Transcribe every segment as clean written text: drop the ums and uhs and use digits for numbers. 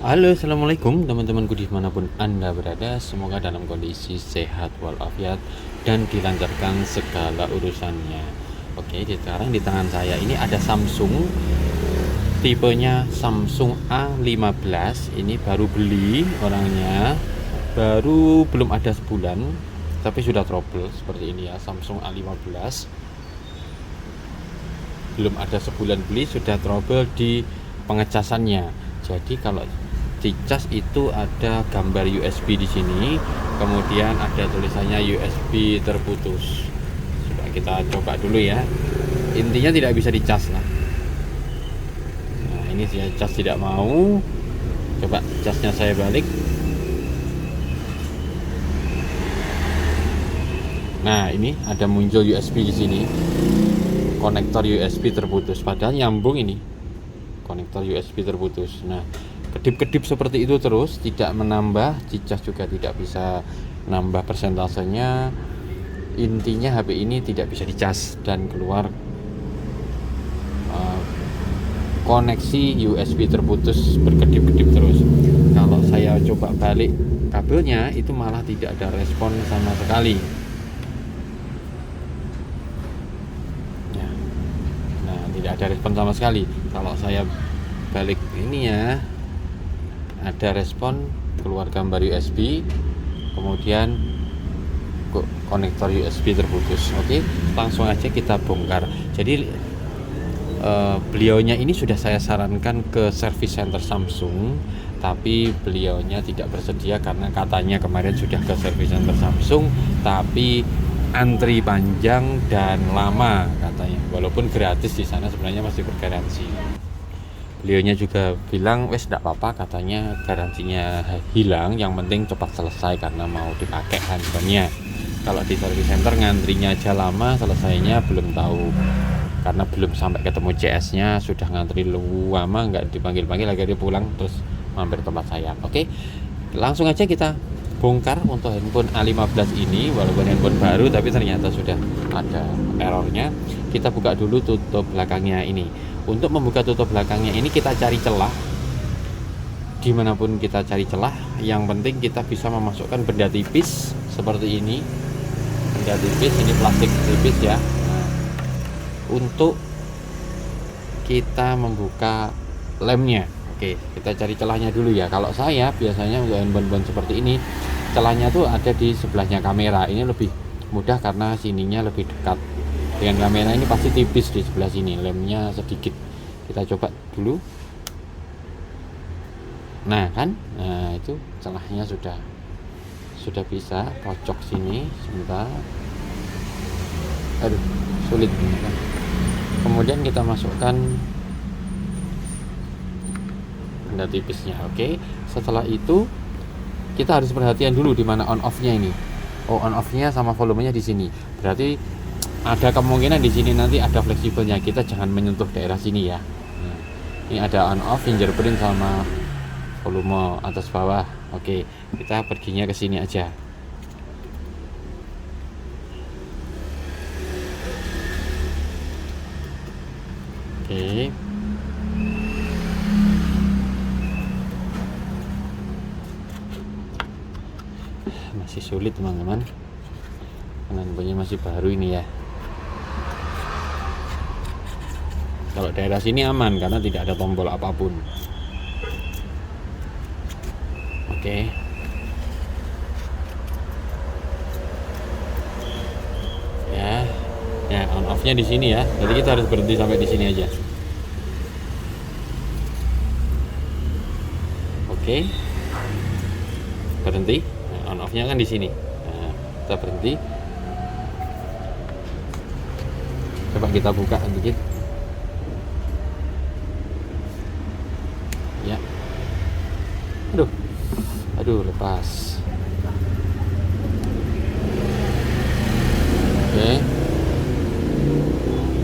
Halo, assalamualaikum teman-temanku dimanapun Anda berada. Semoga dalam kondisi sehat walafiat dan dilancarkan segala urusannya. Oke, sekarang di tangan saya ini ada Samsung, tipenya Samsung A15. Ini baru beli orangnya, baru belum ada sebulan, tapi sudah trouble seperti ini ya. Samsung A15 belum ada sebulan beli sudah trouble di pengecasannya. Jadi kalau dicas itu ada gambar USB di sini, kemudian ada tulisannya USB terputus. Coba kita coba dulu ya. Intinya tidak bisa dicas lah. Nah, ini saya cas tidak mau. Coba casnya saya balik. Nah, ini ada muncul USB di sini. Konektor USB terputus, padahal nyambung ini. Konektor USB terputus. Nah, kedip-kedip seperti itu terus, tidak menambah, dicas juga tidak bisa nambah persentasenya. Intinya HP ini tidak bisa dicas dan keluar koneksi USB terputus, berkedip-kedip terus. Kalau saya coba balik kabelnya itu malah tidak ada respon sama sekali. Nah, tidak ada respon sama sekali. Kalau saya balik ini ya, ada respon, keluar gambar USB, kemudian konektor USB terputus. Oke, langsung aja kita bongkar. Jadi beliaunya ini sudah saya sarankan ke service center Samsung, tapi beliaunya tidak bersedia karena katanya kemarin sudah ke service center Samsung, tapi antri panjang dan lama katanya. Walaupun gratis di sana sebenarnya masih bergaransi. Beliaunya juga bilang wes tidak apa-apa, katanya garansinya hilang, yang penting cepat selesai karena mau dipakai handphonenya. Kalau di service center ngantrinya aja lama, selesainya belum tahu karena belum sampai ketemu CS-nya sudah ngantri lama, nggak dipanggil-panggil, akhirnya pulang terus mampir tempat saya. Oke, langsung aja kita bongkar untuk handphone A15 ini. Walaupun handphone baru tapi ternyata sudah ada errornya. Kita buka dulu tutup belakangnya ini. Untuk membuka tutup belakangnya ini kita cari celah. Dimanapun kita cari celah, yang penting kita bisa memasukkan benda tipis seperti ini. Benda tipis, ini plastik tipis ya. Nah, untuk kita membuka lemnya. Oke, kita cari celahnya dulu ya. Kalau saya biasanya untuk handphone seperti ini, celahnya tuh ada di sebelahnya kamera. Ini lebih mudah karena sininya lebih dekat dengan kamera. Ini pasti tipis di sebelah sini, lemnya sedikit. Kita coba dulu. Nah kan, nah itu celahnya sudah bisa. Pojok sini sebentar. Aduh, sulit kan. Kemudian kita masukkan benda tipisnya. Oke, setelah itu kita harus perhatian dulu di mana on off-nya ini. Oh, on off-nya sama volumenya di sini. Berarti ada kemungkinan di sini nanti ada fleksibelnya. Kita jangan menyentuh daerah sini ya. Nah, ini ada on off, fingerprint sama volume atas bawah. Oke, kita perginya ke sini aja. Oke. Masih sulit teman-teman, karena handphonenya masih baru ini ya. Kalau daerah sini aman karena tidak ada tombol apapun. Oke. Ya, on off-nya di sini ya. Jadi kita harus berhenti sampai di sini aja. Oke. Berhenti. Nah, on off-nya kan di sini. Nah, kita berhenti. Coba kita buka sedikit. Ya. Aduh, lepas. Oke.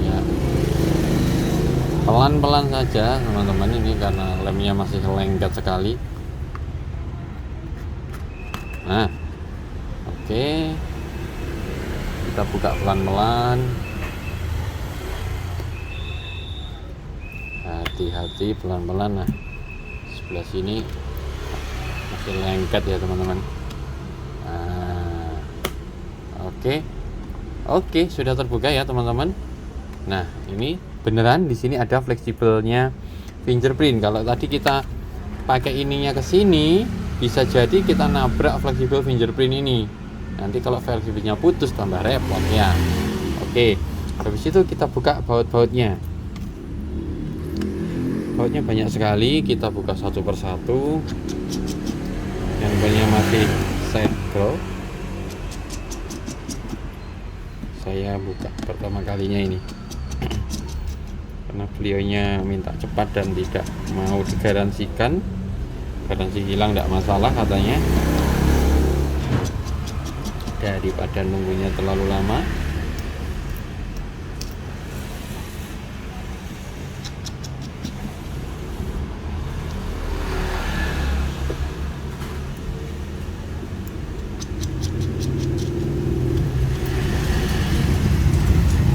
Ya. Pelan-pelan saja teman-teman ini karena lemnya masih lengket sekali. Nah, oke. Kita buka pelan-pelan. Hati-hati, pelan-pelan. Nah, sebelah sini masih lengket ya teman-teman. Nah, oke, sudah terbuka ya teman-teman. Nah, ini beneran di sini ada fleksibelnya fingerprint. Kalau tadi kita pakai ininya ke sini, bisa jadi kita nabrak fleksibel fingerprint ini. Nanti kalau fleksibelnya putus tambah repot ya. Oke, habis itu kita buka baut-bautnya. Bautnya banyak sekali, kita buka satu persatu. Yang banyak masih segel. Saya buka pertama kalinya ini karena beliaunya minta cepat dan tidak mau digaransikan. Garansi hilang tidak masalah katanya, daripada nunggunya terlalu lama.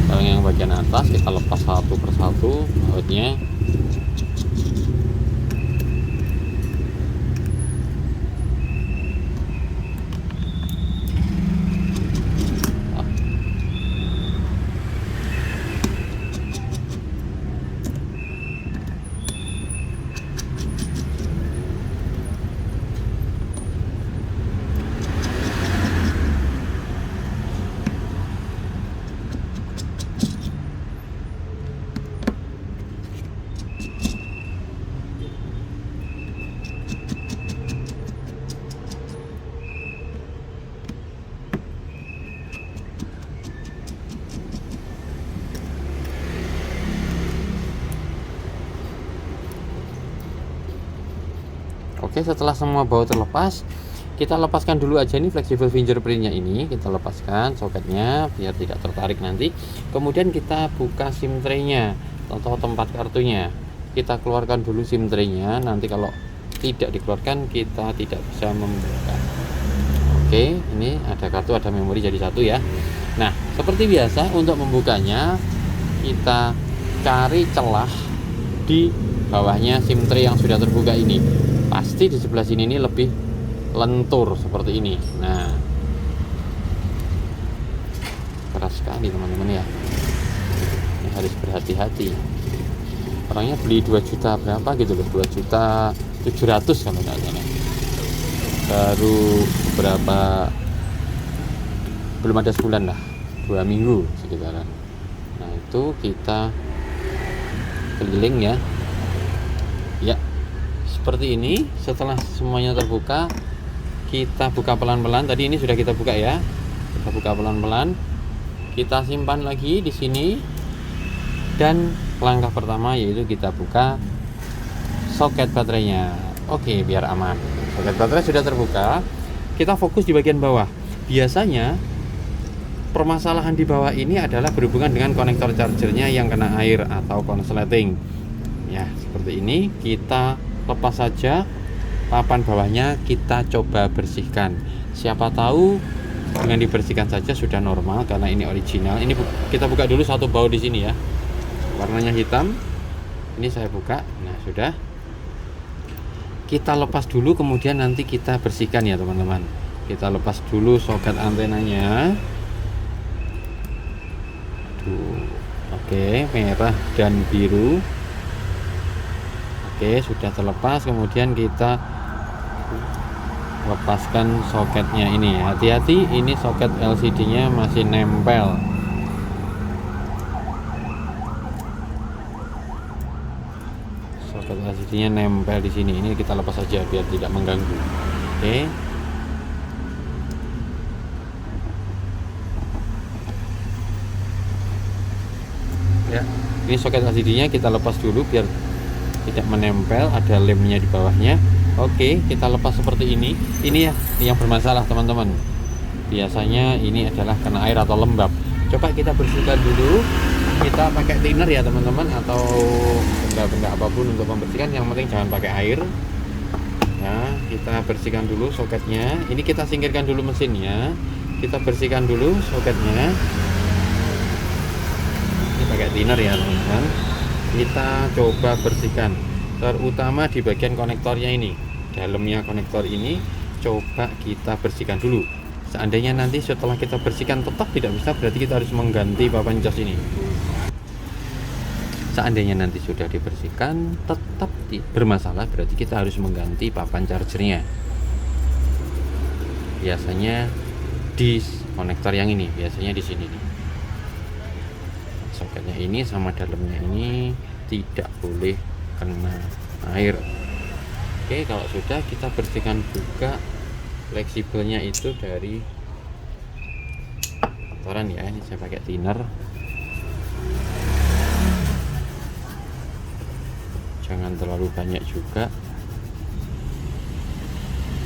Kalau yang bagian atas kita lepas satu persatu bautnya. Oke, setelah semua baut terlepas, kita lepaskan dulu aja nih fleksibel fingerprintnya ini. Kita lepaskan soketnya biar tidak tertarik nanti. Kemudian kita buka SIM tray-nya atau tempat kartunya. Kita keluarkan dulu SIM tray-nya. Nanti kalau tidak dikeluarkan kita tidak bisa membuka. Oke, ini ada kartu, ada memori jadi satu ya. Nah, seperti biasa untuk membukanya kita cari celah di bawahnya SIM tray yang sudah terbuka ini. Pasti di sebelah sini ini lebih lentur seperti ini. Nah, keras sekali teman-teman ya. Ini harus berhati-hati. Orangnya beli 2 juta berapa gitu loh, 2.700.000 kalau nggak salah. Baru berapa, belum ada sebulan lah, 2 minggu sekitaran. Nah, itu kita keliling ya. Ya, seperti ini. Setelah semuanya terbuka, kita buka pelan-pelan. Tadi ini sudah kita buka ya. Kita buka pelan-pelan. Kita simpan lagi di sini. Dan langkah pertama yaitu kita buka soket baterainya. Oke, biar aman. Soket baterai sudah terbuka. Kita fokus di bagian bawah. Biasanya permasalahan di bawah ini adalah berhubungan dengan konektor chargernya yang kena air atau konsleting. Ya, seperti ini. Kita lepas saja papan bawahnya, kita coba bersihkan. Siapa tahu dengan dibersihkan saja sudah normal karena ini original. Ini kita buka dulu satu baut di sini ya. Warnanya hitam. Ini saya buka. Nah, sudah. Kita lepas dulu kemudian nanti kita bersihkan ya, teman-teman. Kita lepas dulu soket antenanya. Oke, merah dan biru. Oke, sudah terlepas. Kemudian kita lepaskan soketnya ini. Hati-hati, ini soket LCD-nya masih nempel. Soket LCD-nya nempel di sini. Ini kita lepas saja biar tidak mengganggu. Oke. Ya, ini soket LCD-nya kita lepas dulu biar tidak menempel, ada lemnya di bawahnya. Oke, kita lepas seperti ini. Ini ya yang bermasalah teman-teman. Biasanya ini adalah kena air atau lembab. Coba kita bersihkan dulu. Kita pakai thinner ya teman-teman, atau benda-benda apapun untuk membersihkan. Yang penting jangan pakai air. Nah, kita bersihkan dulu soketnya. Ini kita singkirkan dulu mesinnya. Kita bersihkan dulu soketnya. Ini pakai thinner ya teman-teman. Kita coba bersihkan, terutama di bagian konektornya ini. dalamnya konektor ini coba kita bersihkan dulu. Seandainya nanti setelah kita bersihkan tetap tidak bisa, berarti kita harus mengganti papan cas ini. Seandainya nanti sudah dibersihkan tetap bermasalah, berarti kita harus mengganti papan chargernya. Biasanya di konektor yang ini, biasanya di sini nih. Soketnya ini sama dalamnya ini tidak boleh kena air. Oke, kalau sudah kita bersihkan juga fleksibelnya itu dari kotoran ya. Ini saya pakai thinner. Jangan terlalu banyak juga,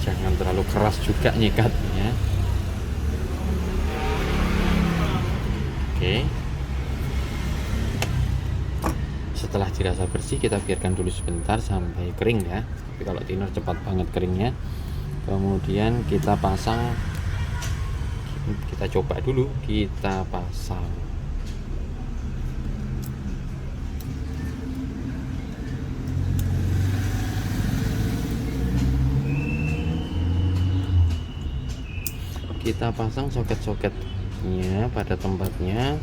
jangan terlalu keras juga nyikatnya. Oke, setelah dirasa bersih kita biarkan dulu sebentar sampai kering ya. Tapi kalau thinner cepat banget keringnya. Kemudian kita pasang, kita coba dulu, kita pasang. Kita pasang soket-soketnya pada tempatnya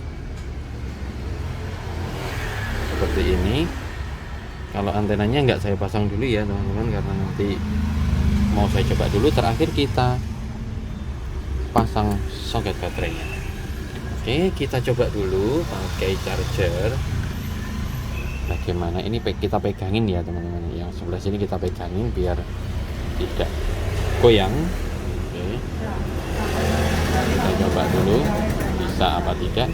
seperti ini. Kalau antenanya nggak saya pasang dulu ya teman-teman, karena nanti mau saya coba dulu. Terakhir kita pasang soket baterainya. Oke, kita coba dulu pakai charger. Bagaimana ini kita pegangin ya teman-teman, yang sebelah sini kita pegangin biar tidak goyang. Oke, kita coba dulu bisa apa tidak.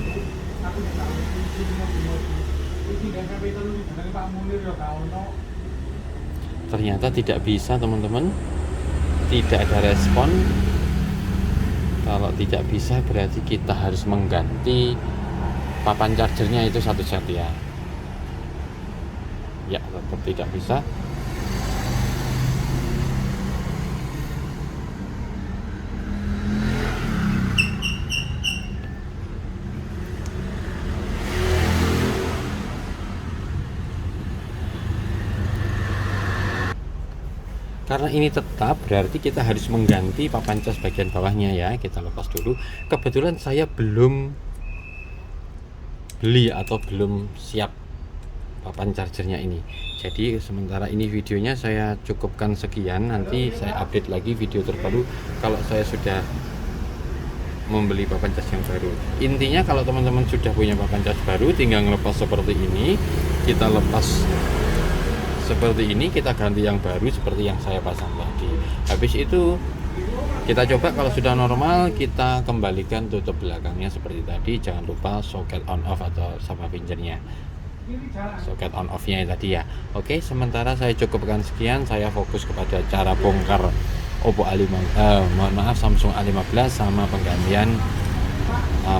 Ternyata tidak bisa teman-teman, tidak ada respon. Kalau tidak bisa berarti kita harus mengganti papan chargernya itu satu set ya. Ya, tetap tidak bisa. Karena ini tetap, berarti kita harus mengganti papan cas bagian bawahnya ya. Kita lepas dulu. Kebetulan saya belum beli atau belum siap papan chargernya ini. Jadi sementara ini videonya saya cukupkan sekian. Nanti saya update lagi video terbaru kalau saya sudah membeli papan cas yang baru. Intinya kalau teman-teman sudah punya papan cas baru, tinggal ngelepas seperti ini. Kita lepas seperti ini, kita ganti yang baru seperti yang saya pasang tadi. Habis itu kita coba kalau sudah normal, kita kembalikan tutup belakangnya seperti tadi. Jangan lupa soket on off atau sama pincernya, soket on off nya tadi ya. Oke, sementara saya cukupkan sekian. Saya fokus kepada cara bongkar Oppo Samsung A15 sama penggantian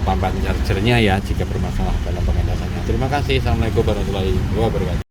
papan chargernya ya, jika bermasalah dalam pengendasannya. Terima kasih. Assalamualaikum warahmatullahi wabarakatuh.